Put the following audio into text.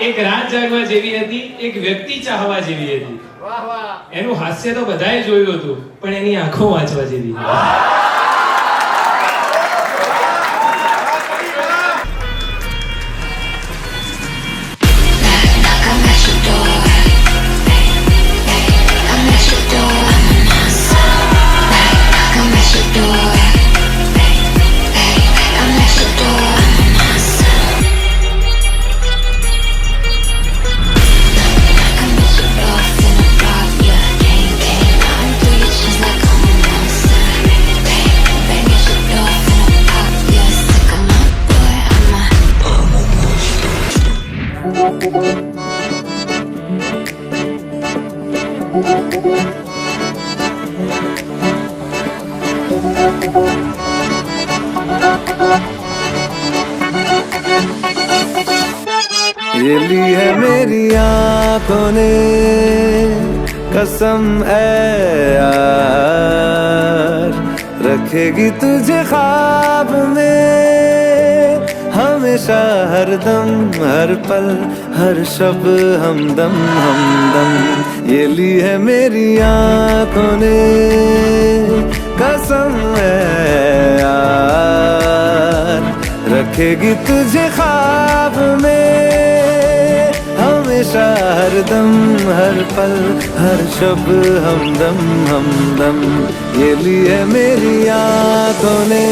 એક રાત જાગવા જેવી હતી, એક વ્યક્તિ ચાહવા જેવી હતી. વાહ વાહ. એનું હાસ્ય તો બધાએ જોયું હતું, પણ એની આંખો વાંચવા જેવી. ये ली है मेरी आंखों ने कसम है यार, रखेगी तुझे ख्वाब में हमेशा, हर दम हर पल हर शब हमदम हमदम. ये ली है मेरी आंखों ने कसम है यार, रखेगी तुझे ख्वाब में हमेशा, हर दम हर पल हर शब हमदम हमदम. ये ली है मेरी आंखों ने.